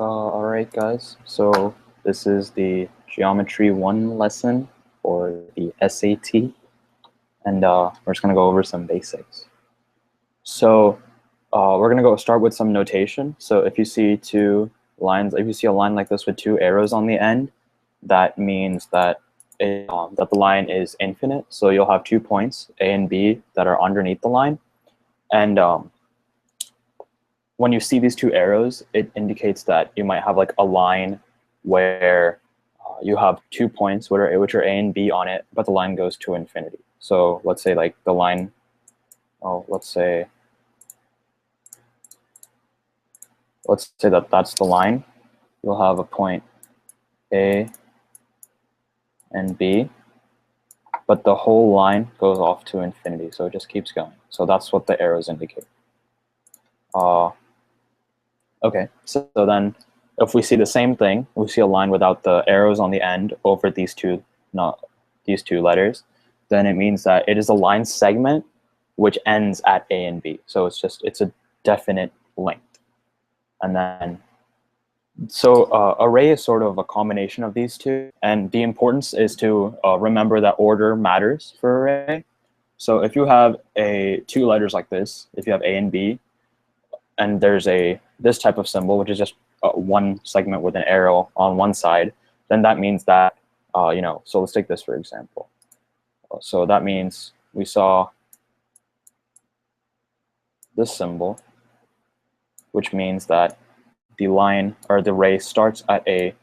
All right, guys. So this is the Geometry 1 lesson for the SAT, and we're just going to go over some basics. So we're going to start with some notation. So if you see two lines, if you see a line like this with two arrows on the end, that means that that the line is infinite. So you'll have 2 points, A and B, that are underneath the line, and when you see these two arrows, it indicates that you might have like a line where you have 2 points which are A and B on it, but the line goes to infinity. So let's say like the line, let's say that that's the line. You'll have a point A and B, but the whole line goes off to infinity, so it just keeps going. So that's what the arrows indicate. Okay, so then if we see the same thing, we see a line without the arrows on the end over these two letters, then it means that it is a line segment which ends at A and B. So it's a definite length. And then, so array is sort of a combination of these two. And the importance is to remember that order matters for array. So if you have two letters like this, if you have A and B, and there's this type of symbol, which is just one segment with an arrow on one side, then that means that, so let's take this for example. So that means we saw this symbol, which means that the line or the ray starts at a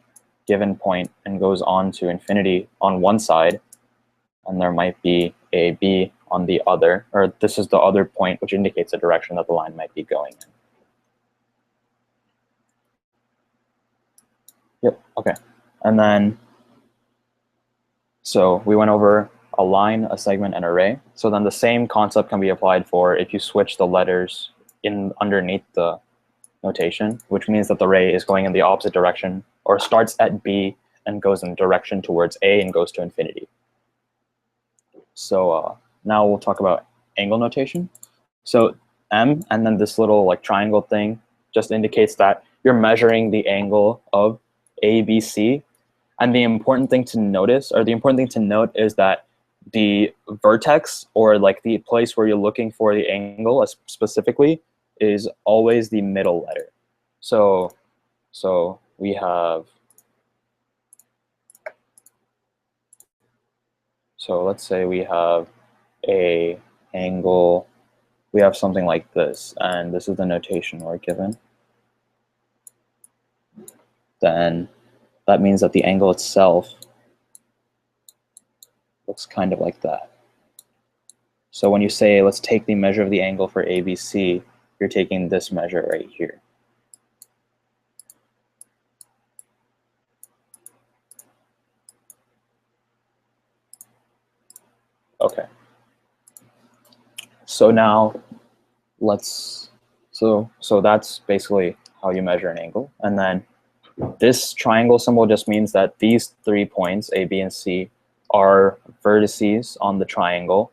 given point and goes on to infinity on one side, and there might be a B on the other, or this is the other point, which indicates the direction that the line might be going in. Yep, okay. And then, so we went over a line, a segment, and array. So then the same concept can be applied for if you switch the letters underneath the notation, which means that the array is going in the opposite direction, or starts at B and goes in direction towards A and goes to infinity. So now we'll talk about angle notation. So M and then this little like triangle thing just indicates that you're measuring the angle of ABC. And the important thing to notice, or the important thing to note, is that the vertex, or like the place where you're looking for the angle specifically, is always the middle letter. So we have, so let's say we have a angle, we have something like this, and this is the notation we're given. Then that means that the angle itself looks kind of like that. So when you say, let's take the measure of the angle for ABC, you're taking this measure right here. Okay. So now so that's basically how you measure an angle. And then this triangle symbol just means that these 3 points, A, B, and C, are vertices on the triangle.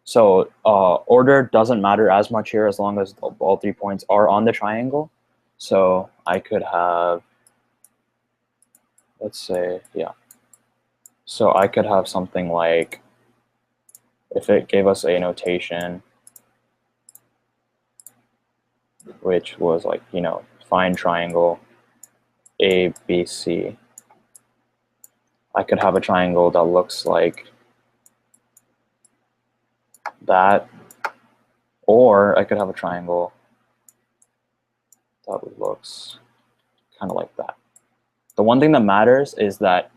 So order doesn't matter as much here as long as all 3 points are on the triangle. So I could have, let's say, yeah. So I could have something like, if it gave us a notation, which was like, find triangle ABC, I could have a triangle that looks like that, or I could have a triangle that looks kind of like that. The one thing that matters is that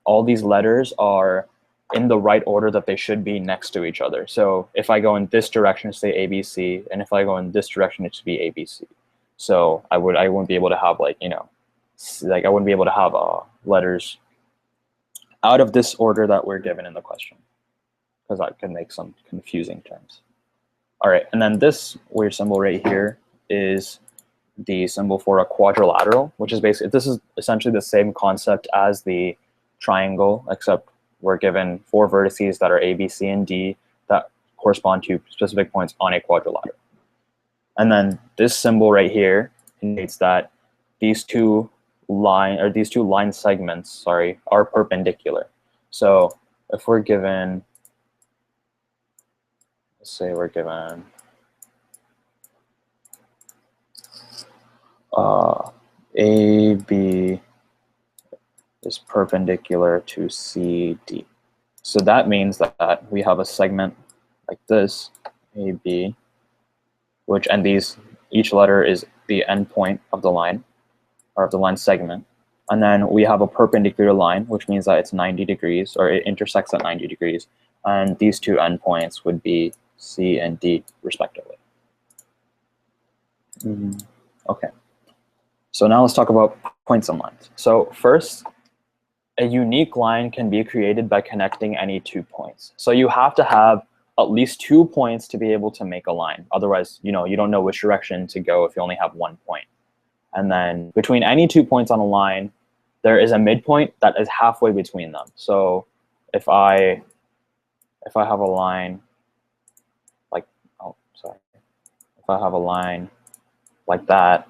all these letters are in the right order that they should be next to each other. So if I go in this direction, it's say ABC, and if I go in this direction, it should be ABC. So I wouldn't be able to have like, I wouldn't be able to have letters out of this order that we're given in the question, because that can make some confusing terms. All right, and then this weird symbol right here is the symbol for a quadrilateral, which is basically, this is essentially the same concept as the triangle, except we're given 4 vertices that are A, B, C, and D that correspond to specific points on a quadrilateral. And then this symbol right here indicates that these two line segments, sorry, are perpendicular. So if we're given, let's say we're given AB is perpendicular to CD. So that means that we have a segment like this, AB, which, and each letter is the endpoint of the line, or of the line segment. And then we have a perpendicular line, which means that it's 90 degrees, or it intersects at 90 degrees. And these two endpoints would be C and D, respectively. Okay. So now let's talk about points and lines. So first, a unique line can be created by connecting any 2 points. So you have to have at least 2 points to be able to make a line. Otherwise, you don't know which direction to go if you only have 1 point. And then between any 2 points on a line, there is a midpoint that is halfway between them. So if I have a line like, if I have a line like that,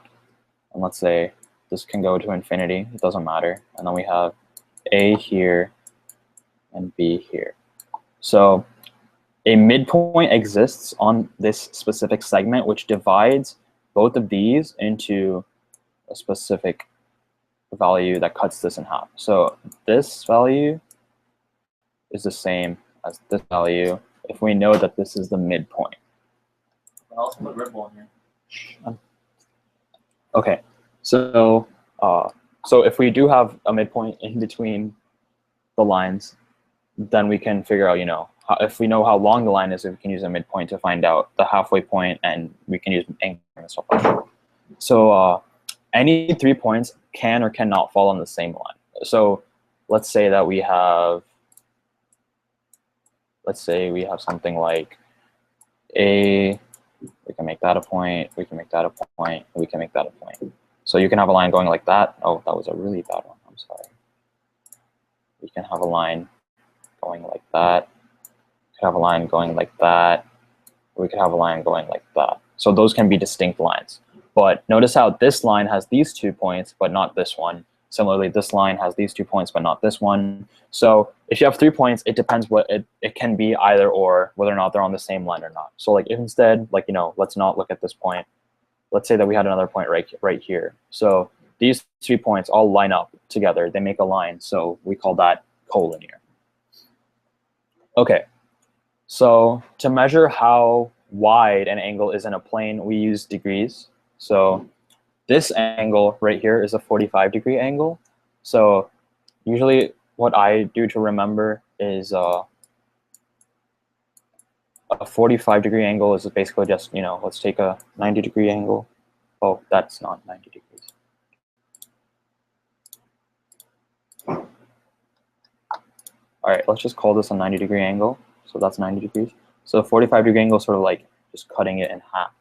and let's say this can go to infinity, it doesn't matter. And then we have A here and B here. So a midpoint exists on this specific segment, which divides both of these into a specific value that cuts this in half. So this value is the same as this value if we know that this is the midpoint. I'll put Red Bull in here. Okay, so if we do have a midpoint in between the lines, then we can figure out, if we know how long the line is, we can use a midpoint to find out the halfway point, and we can use anchor and stuff like that. So any 3 points can or cannot fall on the same line. So let's say that we have, something like A, we can make that a point, we can make that a point, we can make that a point. So you can have a line going like that. Oh, that was a really bad one, I'm sorry. We can have a line going like that. We could have a line going like that. We could have a line going like that. So those can be distinct lines. But notice how this line has these 2 points, but not this one. Similarly, this line has these 2 points, but not this one. So if you have 3 points, it depends what it can be either or, whether or not they're on the same line or not. So like if instead, let's not look at this point. Let's say that we had another point right here. So these 3 points all line up together. They make a line. So we call that collinear. Okay. So to measure how wide an angle is in a plane, we use degrees. So this angle right here is a 45-degree angle. So usually what I do to remember is a 45-degree angle is basically just, let's take a 90-degree angle. Oh, that's not 90 degrees. All right, let's just call this a 90-degree angle. So that's 90 degrees. So a 45-degree angle is sort of like just cutting it in half.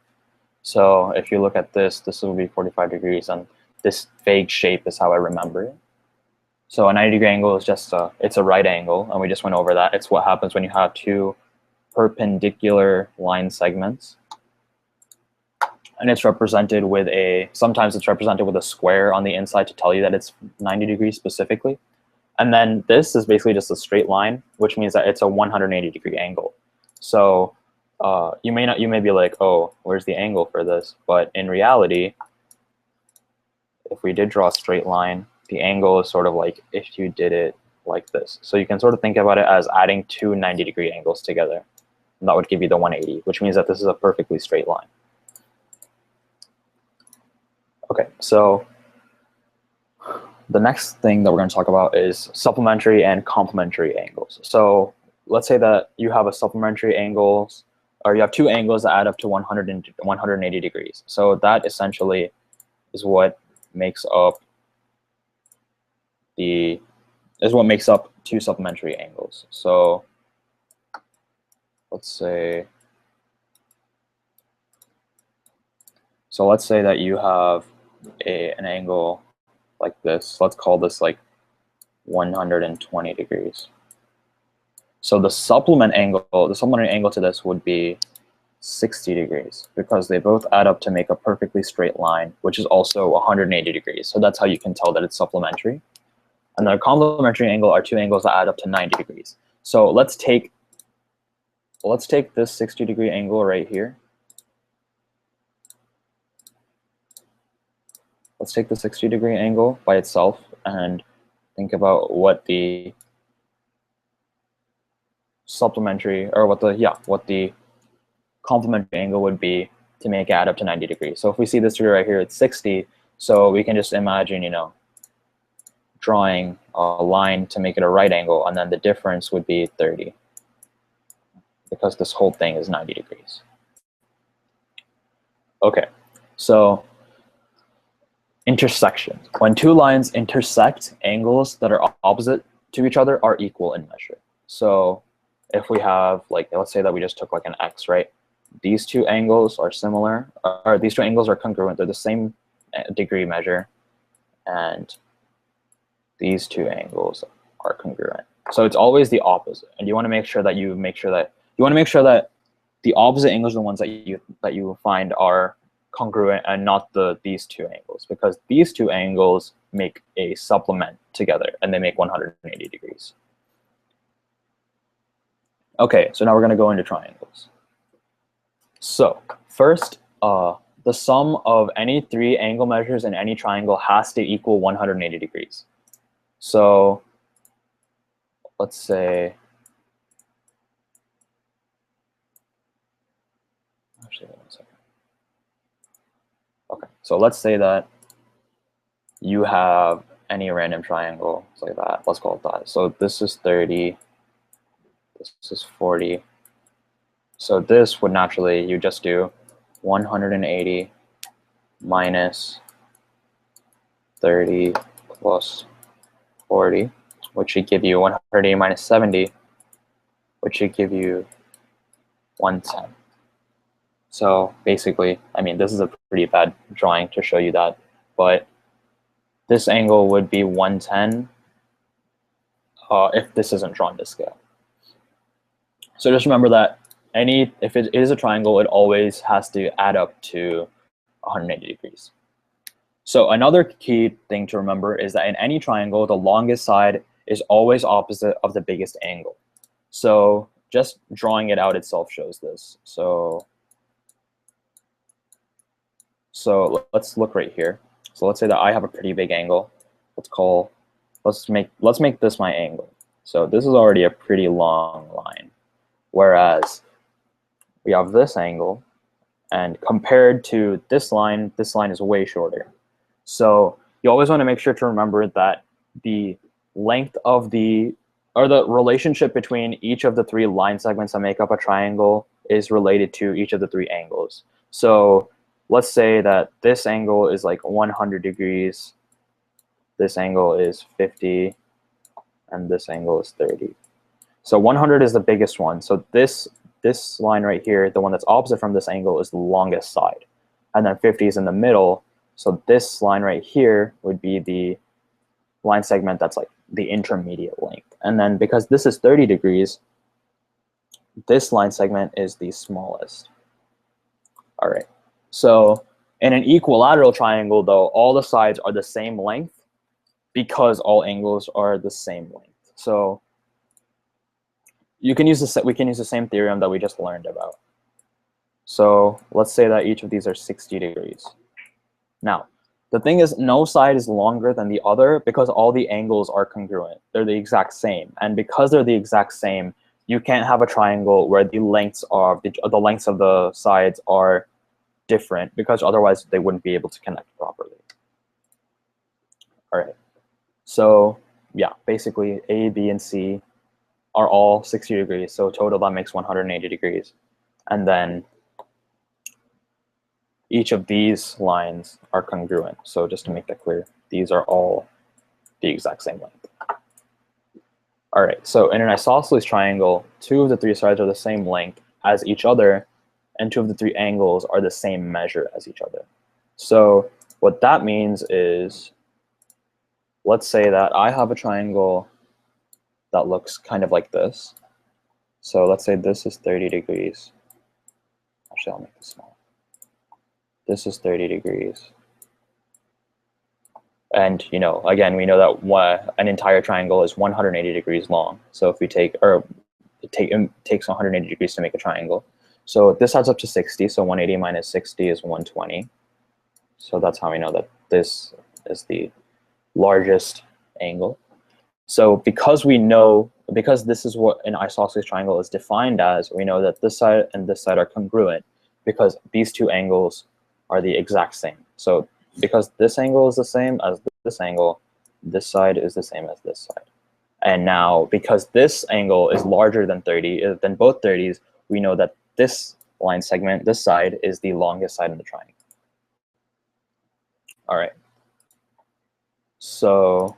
So if you look at this will be 45 degrees, and this vague shape is how I remember it. So a 90-degree angle is just it's a right angle, and we just went over that. It's what happens when you have 2 perpendicular line segments. And it's represented with sometimes it's represented with a square on the inside to tell you that it's 90 degrees specifically. And then this is basically just a straight line, which means that it's a 180-degree angle. So you may be like, oh, where's the angle for this? But in reality, if we did draw a straight line, the angle is sort of like if you did it like this. So you can sort of think about it as adding 2 90-degree angles together. And that would give you the 180, which means that this is a perfectly straight line. Okay, so the next thing that we're going to talk about is supplementary and complementary angles. So let's say that you have a supplementary angles, or you have 2 angles that add up to 180 degrees. So that essentially is what makes up 2 supplementary angles. So let's say that you have an angle like this. Let's call this like 120 degrees. So the supplementary angle to this would be 60 degrees because they both add up to make a perfectly straight line, which is also 180 degrees. So that's how you can tell that it's supplementary. And the complementary angle are two angles that add up to 90 degrees. So let's take this 60-degree angle right here. Let's take the 60-degree angle by itself and think about what the supplementary, or what the complementary angle would be to make it add up to 90 degrees. So if we see this degree right here, it's 60. So we can just imagine, drawing a line to make it a right angle, and then the difference would be 30 because this whole thing is 90 degrees. Okay, so intersection. When two lines intersect, angles that are opposite to each other are equal in measure. So if we have, let's say that we just took an x, right? These two angles are similar, or these two angles are congruent. They're the same degree measure, and these two angles are congruent. So it's always the opposite, and you want to make sure that the opposite angles are the ones that you find are congruent, and not these two angles, because these two angles make a supplement together, and they make 180 degrees. Okay, so now we're going to go into triangles. So first, the sum of any three angle measures in any triangle has to equal 180 degrees. So let's say, actually, wait a second. Okay, so let's say that you have any random triangle like that. Let's call it that. So this is 30. This is 40. So this would naturally, you just do 180 minus 30 plus 40, which should give you 180 minus 70, which should give you 110. So basically, I mean, this is a pretty bad drawing to show you that, but this angle would be 110 if this isn't drawn to scale. So just remember that if it is a triangle, it always has to add up to 180 degrees. So another key thing to remember is that in any triangle, the longest side is always opposite of the biggest angle. So just drawing it out itself shows this. So let's look right here. So let's say that I have a pretty big angle. Let's make this my angle. So this is already a pretty long line, whereas we have this angle, and compared to this line is way shorter. So you always want to make sure to remember that the length of the relationship between each of the three line segments that make up a triangle is related to each of the three angles. So let's say that this angle is 100 degrees, this angle is 50, and this angle is 30. So 100 is the biggest one. So this line right here, the one that's opposite from this angle, is the longest side. And then 50 is in the middle. So this line right here would be the line segment that's the intermediate length. And then because this is 30 degrees, this line segment is the smallest. All right. So in an equilateral triangle, though, all the sides are the same length because all angles are the same length. So we can use the same theorem that we just learned about. So let's say that each of these are 60 degrees. Now, the thing is, no side is longer than the other because all the angles are congruent. They're the exact same. And because they're the exact same, you can't have a triangle where the lengths of the sides are different, because otherwise they wouldn't be able to connect properly. All right. So yeah, basically A, B, and C are all 60 degrees. So total, that makes 180 degrees. And then each of these lines are congruent. So just to make that clear, these are all the exact same length. All right, so in an isosceles triangle, two of the three sides are the same length as each other, and two of the three angles are the same measure as each other. So what that means is, let's say that I have a triangle that looks kind of like this. So let's say this is 30 degrees. Actually, I'll make this small. This is 30 degrees. And, you know, again, we know that an entire triangle is 180 degrees long. So if we take, or it takes 180 degrees to make a triangle. So this adds up to 60. So 180 minus 60 is 120. So that's how we know that this is the largest angle. So because this is what an isosceles triangle is defined as, we know that this side and this side are congruent because these two angles are the exact same. So because this angle is the same as this angle, this side is the same as this side. And now because this angle is larger than 30, than both 30s, we know that this line segment, this side, is the longest side in the triangle. All right. So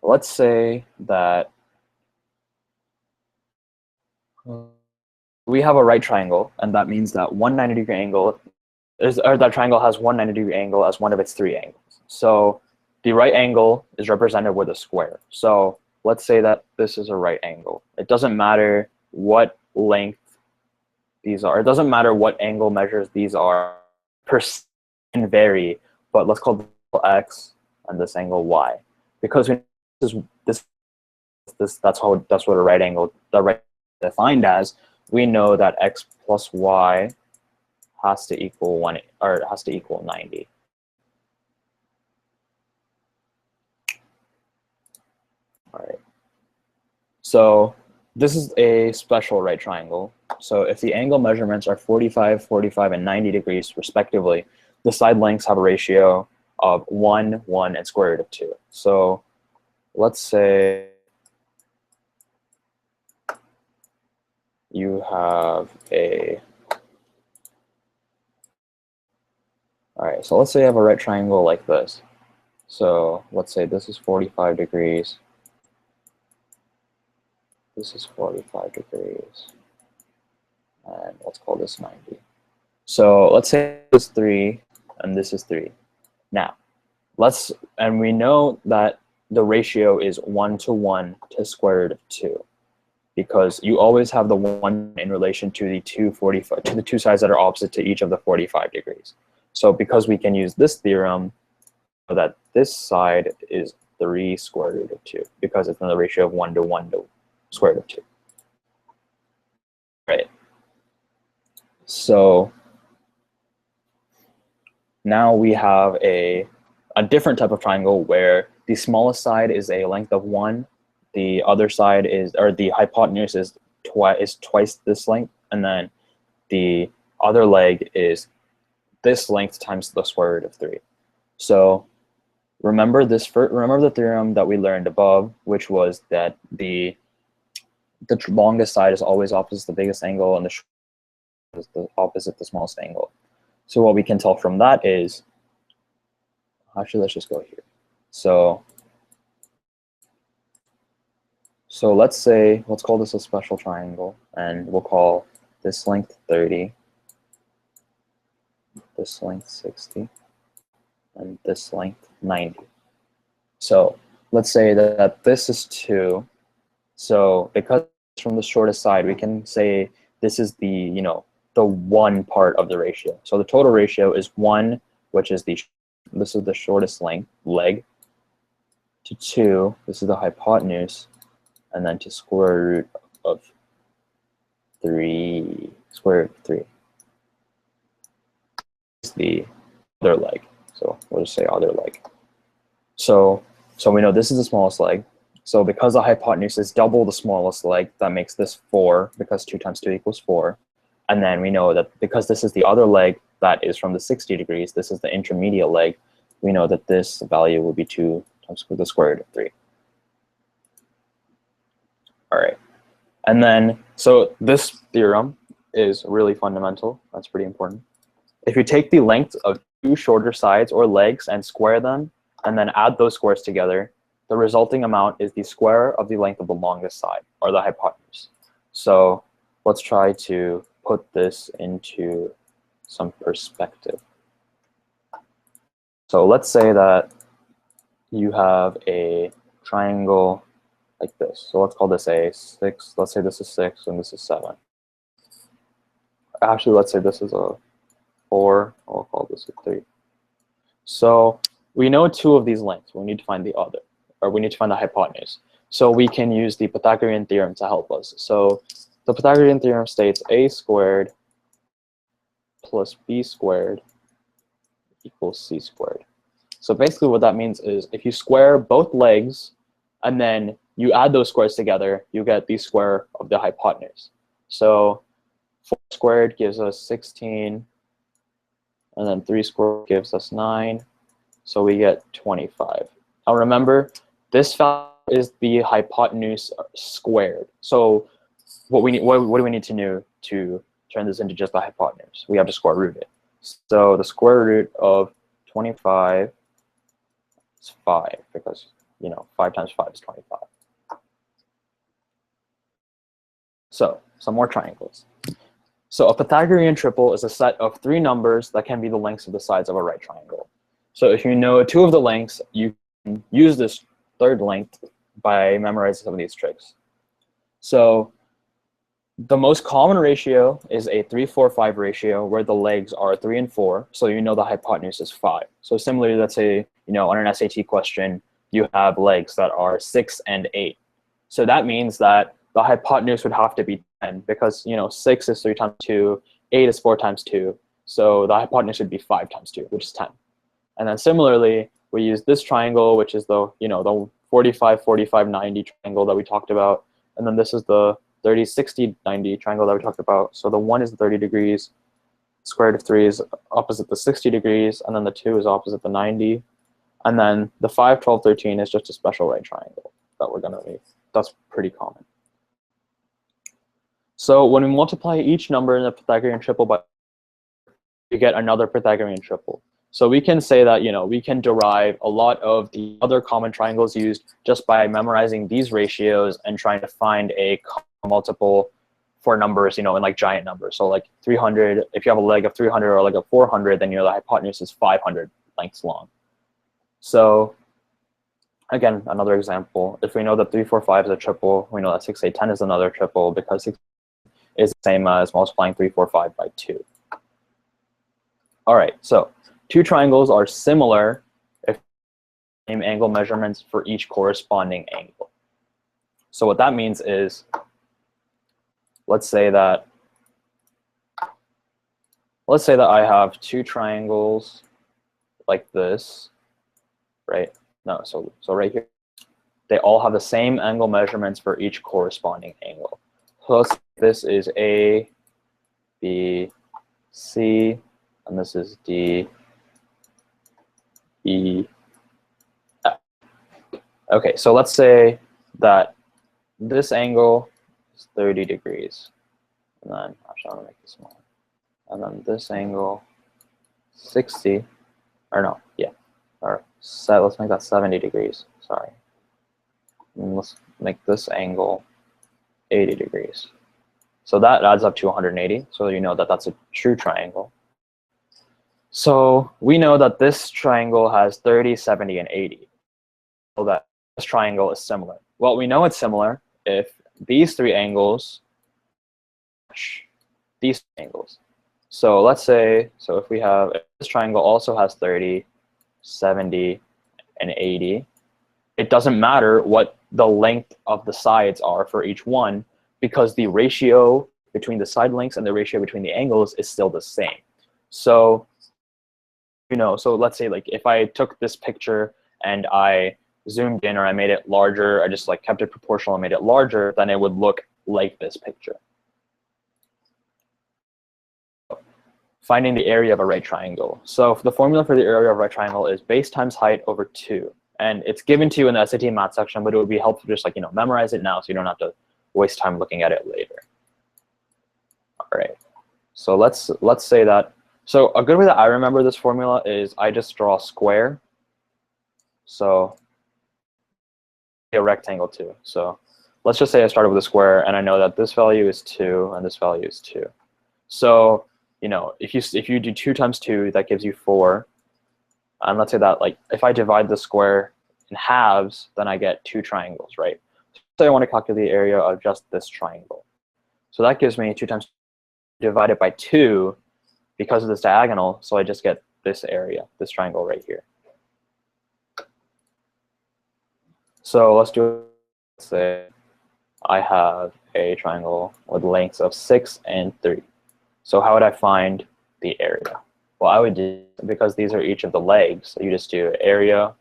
let's say that we have a right triangle, and that means that 190-degree angle or that triangle has 190-degree angle as one of its three angles. So the right angle is represented with a square. So let's say that this is a right angle. It doesn't matter what length these are. It doesn't matter what angle measures these are. Percent can vary, but let's call this x and this angle y, because that's what a right angle, the right defined as. We know that x plus y has to equal 90. All right. So this is a special right triangle. So if the angle measurements are 45, 45, and 90 degrees respectively, the side lengths have a ratio of 1, 1, and square root of 2. So let's say you have all right, so let's say you have a right triangle like this. So let's say this is 45 degrees. This is 45 degrees. And let's call this 90. So let's say this is 3 and this is 3. Now, and we know that the ratio is 1 to 1 to square root of 2, because you always have the 1 in relation to the two sides that are opposite to each of the 45 degrees. So because we can use this theorem, that this side is 3 square root of 2, because it's in the ratio of 1 to 1 to square root of 2. Right. So now we have a different type of triangle where the smallest side is a length of 1, the other side is, or the hypotenuse is twice this length, and then the other leg is this length times the square root of 3. So remember the theorem that we learned above, which was that the longest side is always opposite the biggest angle, and the shortest is the opposite the smallest angle. So what we can tell from that is, actually, let's just go here. So let's call this a special triangle, and we'll call this length 30, this length 60, and this length 90. So let's say that this is 2. So because it's from the shortest side, we can say this is the one part of the ratio. So the total ratio is 1, which is this is the shortest leg, to 2, this is the hypotenuse, and then to square root of 3, square root of 3 is the other leg. So we'll just say other leg. So we know this is the smallest leg. So because the hypotenuse is double the smallest leg, that makes this 4, because 2 times 2 equals 4. And then we know that because this is the other leg that is from the 60 degrees, this is the intermediate leg, we know that this value will be 2 times the square root of 3. All right. And then, so this theorem is really fundamental. That's pretty important. If you take the length of 2 shorter sides or legs and square them, and then add those squares together, the resulting amount is the square of the length of the longest side, or the hypotenuse. So let's try to put this into some perspective. So let's say that you have a triangle like this. So let's call this a 6. Let's say this is 6 and this is 7. Actually, let's say this is a 4. I'll call this a 3. So we know 2 of these lengths. We need to find the other, or we need to find the hypotenuse. So we can use the Pythagorean theorem to help us. So the Pythagorean theorem states a squared plus b squared equals c squared. So basically what that means is if you square both legs and then you add those squares together, you get the square of the hypotenuse. So 4 squared gives us 16, and then 3 squared gives us 9. So we get 25. Now remember, this value is the hypotenuse squared. So what do we need to do to turn this into just the hypotenuse? We have to square root it. So the square root of 25 is 5, because 5 times 5 is 25. So some more triangles. So a Pythagorean triple is a set of 3 numbers that can be the lengths of the sides of a right triangle. So if you know 2 of the lengths, you can use this 3rd length by memorizing some of these tricks. So the most common ratio is a 3-4-5 ratio, where the legs are 3 and 4. So you know the hypotenuse is 5. So similarly, let's say on an SAT question, you have legs that are 6 and 8. So that means that the hypotenuse would have to be 10, because 6 is 3 times 2, 8 is 4 times 2. So the hypotenuse would be 5 times 2, which is 10. And then similarly, we use this triangle, which is the the 45, 45, 90 triangle that we talked about. And then this is the 30, 60, 90 triangle that we talked about. So the 1 is 30 degrees, square root of 3 is opposite the 60 degrees, and then the 2 is opposite the 90. And then the 5, 12, 13 is just a special right triangle that we're going to make. That's pretty common. So when we multiply each number in the Pythagorean triple by, you get another Pythagorean triple. So we can say that we can derive a lot of the other common triangles used just by memorizing these ratios and trying to find a common multiple for numbers, in like giant numbers. So like 300, if you have a leg of 300 or a leg of 400, then the hypotenuse is 500 lengths long. So again, another example, if we know that 3, 4, 5 is a triple, we know that 6, 8, 10 is another triple, because 6 is the same as multiplying 3, 4, 5 by 2. All right, so 2 triangles are similar if same angle measurements for each corresponding angle. So what that means is, let's say that I have 2 triangles like this, right? No, so right here, they all have the same angle measurements for each corresponding angle. So let's say this is A, B, C, and this is D, E, F. Okay, so let's say that this angle is 30 degrees. And then, actually, I'm going to make this smaller. And then this angle, 60, or no, yeah. Or let's make that 70 degrees, sorry. And let's make this angle 80 degrees. So that adds up to 180, so you know that that's a true triangle. So we know that this triangle has 30, 70, and 80. So that this triangle is similar. Well, we know it's similar if these 3 angles match these angles. So let's say, if this triangle also has 30, 70, and 80, it doesn't matter what the length of the sides are for each one, because the ratio between the side lengths and the ratio between the angles is still the same. So so let's say if I took this picture and I zoomed in, or I made it larger, I just kept it proportional and made it larger, then it would look like this picture. Finding the area of a right triangle. So the formula for the area of a right triangle is base times height over 2. And it's given to you in the SAT math section, but it would be helpful to just memorize it now so you don't have to waste time looking at it later. All right. So let's say that. So a good way that I remember this formula is I just draw a square. So a rectangle too. So let's just say I started with a square and I know that this value is 2 and this value is 2. So you know, if you do 2 times 2, that gives you 4. And let's say that, like, if I divide the square in halves, then I get 2 triangles, right? So I want to calculate the area of just this triangle. So that gives me 2 times divided by 2 because of this diagonal. So I just get this area, this triangle right here. So let's do, let's say I have a triangle with lengths of 6 and 3. So how would I find the area? Well, I would do, because these are each of the legs, so you just do area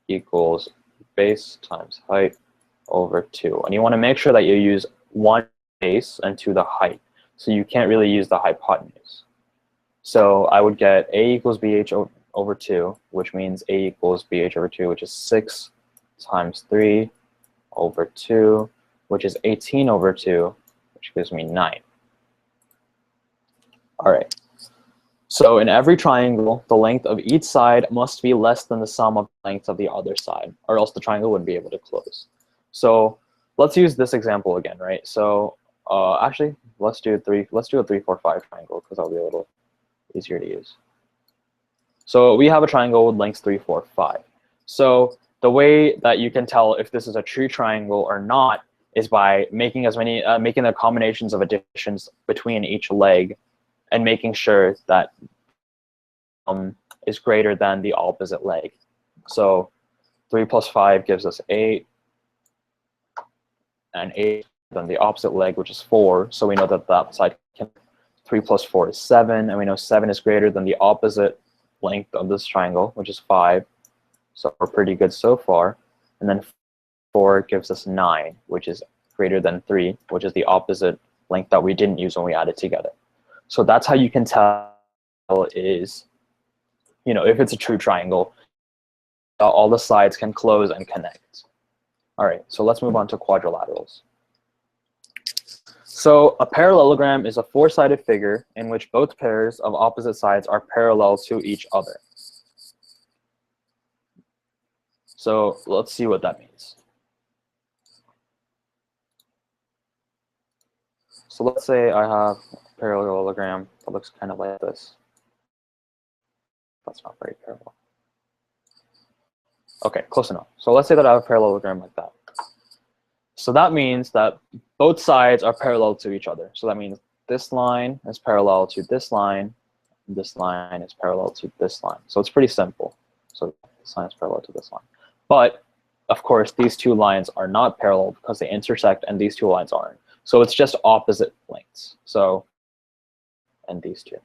equals base times height over 2. And you want to make sure that you use 1 base and 2 the height. So you can't really use the hypotenuse. So I would get A equals BH over 2, which means A equals BH over 2, which is 6 times 3 over 2, which is 18 over 2, which gives me 9. All right. So in every triangle, the length of each side must be less than the sum of the lengths of the other side, or else the triangle wouldn't be able to close. So let's use this example again, right? So actually, let's do a 3, 4, 5 triangle because that'll be a little easier to use. So we have a triangle with lengths 3, 4, 5. So the way that you can tell if this is a true triangle or not is by making as many making the combinations of additions between each leg, and making sure that is greater than the opposite leg. So 3 plus 5 gives us 8, and 8 then the opposite leg, which is 4. So we know that that side can. 3 plus 4 is 7, and we know 7 is greater than the opposite length of this triangle, which is 5. So we're pretty good so far. And then 4 gives us 9, which is greater than 3, which is the opposite length that we didn't use when we added together. So that's how you can tell is, you know, if it's a true triangle, all the sides can close and connect. All right, so let's move on to quadrilaterals. So a parallelogram is a 4-sided figure in which both pairs of opposite sides are parallel to each other. So let's see what that means. So let's say I have a parallelogram that looks kind of like this. That's not very parallel. Okay, close enough. So let's say that I have a parallelogram like that. So that means that both sides are parallel to each other. So that means this line is parallel to this line, and this line is parallel to this line. So it's pretty simple. So this line is parallel to this line. But of course, these two lines are not parallel because they intersect, and these two lines aren't. So it's just opposite lengths. So, and these two.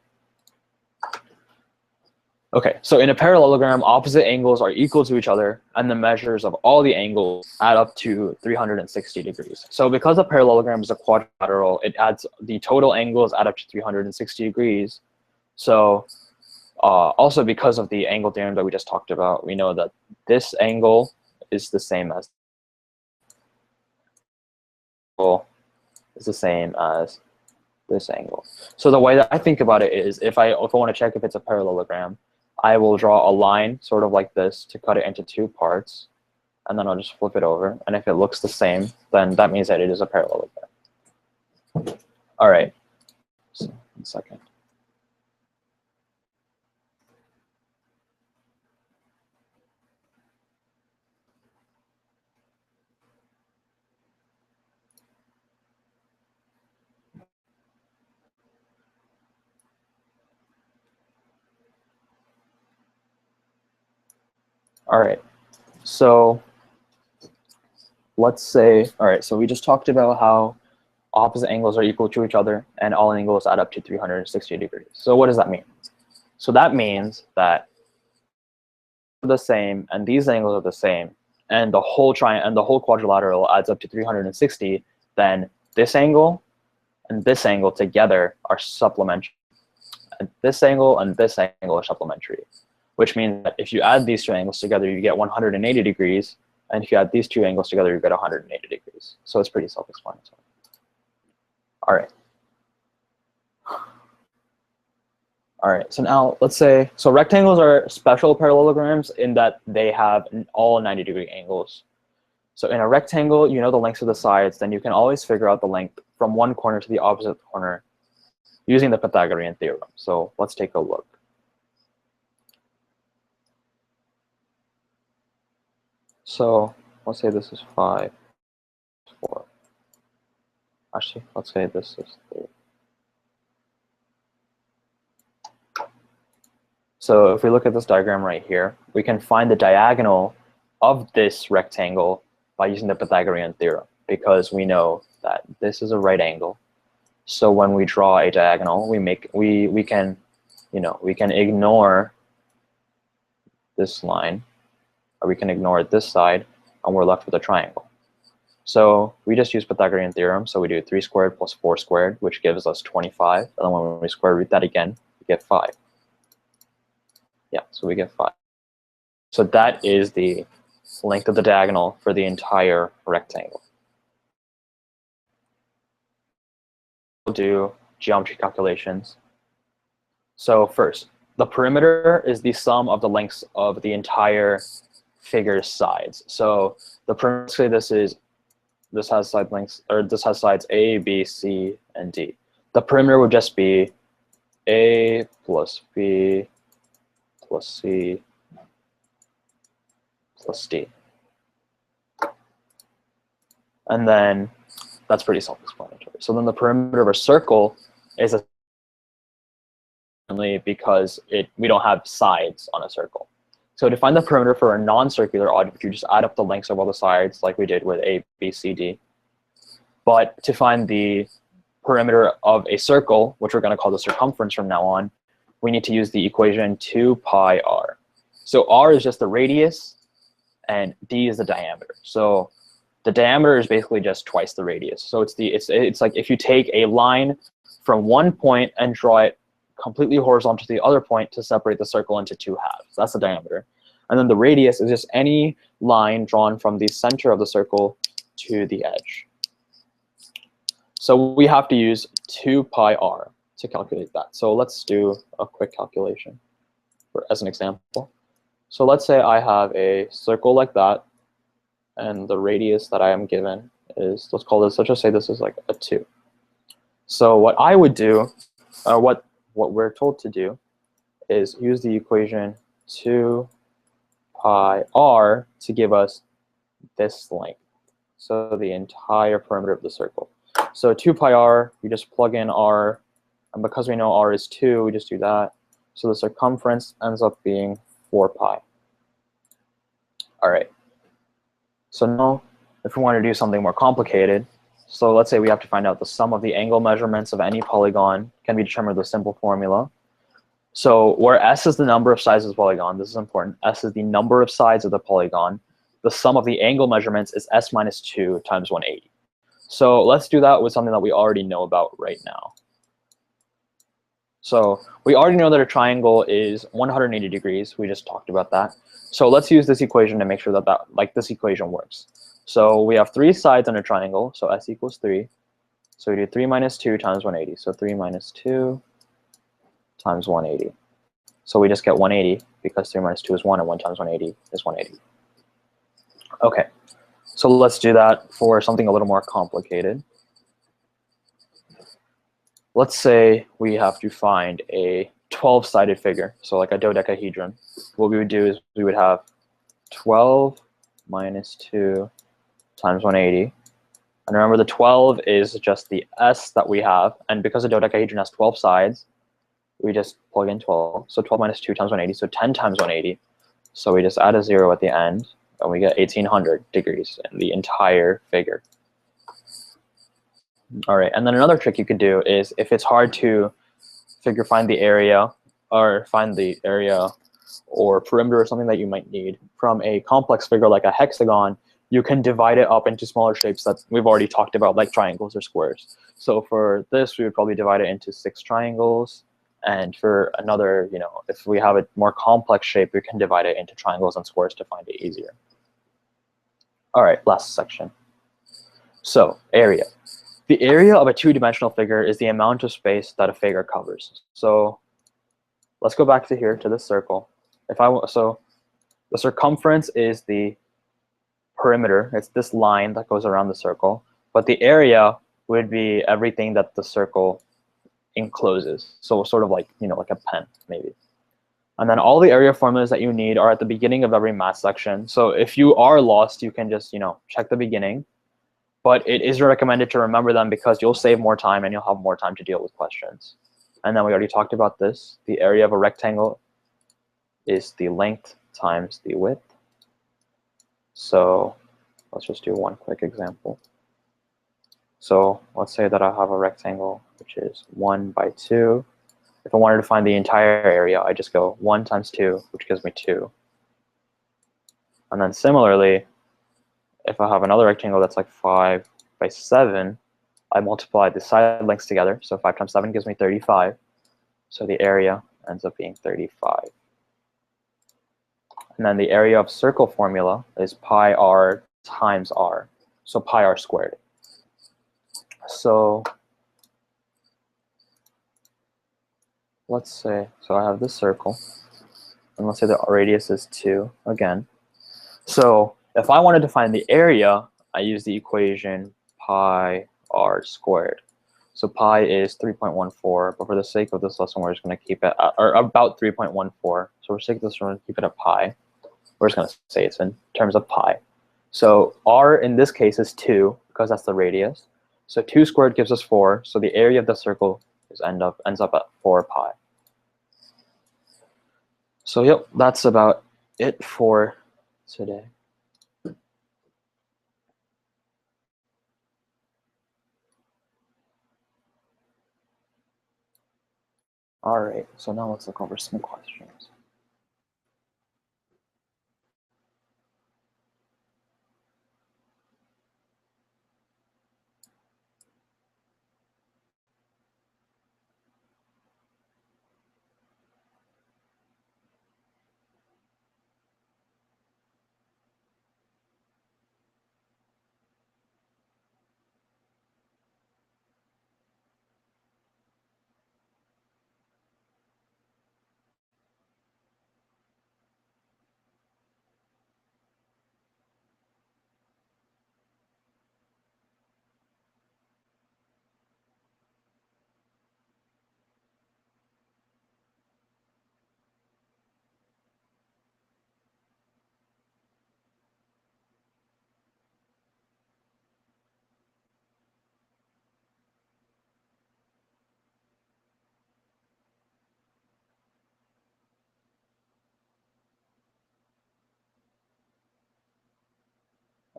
Okay, so in a parallelogram, opposite angles are equal to each other, and the measures of all the angles add up to 360 degrees. So because a parallelogram is a quadrilateral, it adds the total angles add up to 360 degrees. So also because of the angle theorem that we just talked about, we know that this angle is the same as this angle. So the way that I think about it is, if I want to check if it's a parallelogram, I will draw a line sort of like this to cut it into 2 parts, and then I'll just flip it over. And if it looks the same, then that means that it is a parallelogram. All right, so 1 second. All right, so let's say, all right, so we just talked about how opposite angles are equal to each other, and all angles add up to 360 degrees. So what does that mean? So that means that the same, and these angles are the same, and the whole quadrilateral adds up to 360, then this angle and this angle together are supplementary. And this angle and this angle are supplementary, which means that if you add these 2 angles together, you get 180 degrees, and if you add these 2 angles together, you get 180 degrees. So it's pretty self-explanatory. All right. All right, so now let's say, so rectangles are special parallelograms in that they have all 90-degree angles. So in a rectangle, you know the lengths of the sides, then you can always figure out the length from one corner to the opposite corner using the Pythagorean theorem. So let's take a look. So let's say this is 5, 4. Actually, let's say this is 3. So if we look at this diagram right here, we can find the diagonal of this rectangle by using the Pythagorean theorem, because we know that this is a right angle. So when we draw a diagonal, we can ignore this line, or we can ignore this side, and we're left with a triangle. So we just use Pythagorean theorem. So we do 3 squared plus 4 squared, which gives us 25. And then when we square root that again, we get 5. Yeah, so we get 5. So that is the length of the diagonal for the entire rectangle. We'll do geometry calculations. So first, the perimeter is the sum of the lengths of the entire figure's sides. So the perimeter, this has side lengths, or this has sides A, B, C, and D. The perimeter would just be A plus B plus C plus D. And then that's pretty self-explanatory. So then the perimeter of a circle is because we don't have sides on a circle. So to find the perimeter for a non-circular object, you just add up the lengths of all the sides like we did with A, B, C, D. But to find the perimeter of a circle, which we're going to call the circumference from now on, we need to use the equation 2 pi r. So r is just the radius, and d is the diameter. So the diameter is basically just twice the radius. So it's like if you take a line from one point and draw it completely horizontal to the other point to separate the circle into 2 halves. That's the diameter. And then the radius is just any line drawn from the center of the circle to the edge. So we have to use 2 pi r to calculate that. So let's do a quick calculation as an example. So let's say I have a circle like that, and the radius that I am given is, let's just say this is like a 2. So what I would do, what we're told to do, is use the equation 2 pi r to give us this length. So the entire perimeter of the circle. So 2 pi r, we just plug in r, and because we know r is 2, we just do that. So the circumference ends up being 4 pi. All right. So now, if we want to do something more complicated, so let's say we have to find out the sum of the angle measurements of any polygon can be determined with a simple formula. So where s is the number of sides of the polygon, this is important, s is the number of sides of the polygon, the sum of the angle measurements is s minus 2 times 180. So let's do that with something that we already know about right now. So we already know that a triangle is 180 degrees. We just talked about that. So let's use this equation to make sure that this equation works. So we have 3 sides on a triangle, so s equals 3. So we do 3 minus 2 times 180. So 3 minus 2 times 180. So we just get 180 because 3 minus 2 is 1, and 1 times 180 is 180. Okay, so let's do that for something a little more complicated. Let's say we have to find a 12-sided figure, so like a dodecahedron. What we would do is we would have 12 minus 2 times 180. And remember, the 12 is just the s that we have. And because a dodecahedron has 12 sides, we just plug in 12. So 12 minus 2 times 180, so 10 times 180. So we just add a 0 at the end, and we get 1800 degrees in the entire figure. All right, and then another trick you could do is, if it's hard to find the area or perimeter or something that you might need from a complex figure like a hexagon, you can divide it up into smaller shapes that we've already talked about, like triangles or squares. So for this, we would probably divide it into 6 triangles. And for another, if we have a more complex shape, we can divide it into triangles and squares to find it easier. All right, last section. So area. The area of a 2-dimensional figure is the amount of space that a figure covers. So let's go back to here, to this circle. So the circumference is the perimeter. It's this line that goes around the circle. But the area would be everything that the circle encloses. So sort of like, like a pen maybe. And then all the area formulas that you need are at the beginning of every math section. So if you are lost, you can just, check the beginning. But it is recommended to remember them because you'll save more time and you'll have more time to deal with questions. And then we already talked about this. The area of a rectangle is the length times the width. So let's just do one quick example. So let's say that I have a rectangle, which is 1 by 2. If I wanted to find the entire area, I just go 1 times 2, which gives me 2. And then similarly, if I have another rectangle that's like 5 by 7, I multiply the side lengths together. So 5 times 7 gives me 35. So the area ends up being 35. And then the area of circle formula is pi r times r. So pi r squared. So let's say, so I have this circle. And let's say the radius is 2 again. So if I wanted to find the area, I use the equation pi r squared. So pi is 3.14, but for the sake of this lesson, we're just going to keep it at, or about 3.14. So for the sake of this, we're going to keep it at pi. We're just going to say it's in terms of pi. So r in this case is 2 because that's the radius. So 2 squared gives us 4. So the area of the circle ends up at 4 pi. So yep, that's about it for today. All right, so now let's look over some questions.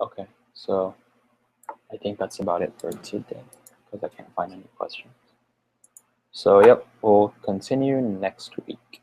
Okay, so I think that's about it for today because I can't find any questions. So yep, we'll continue next week.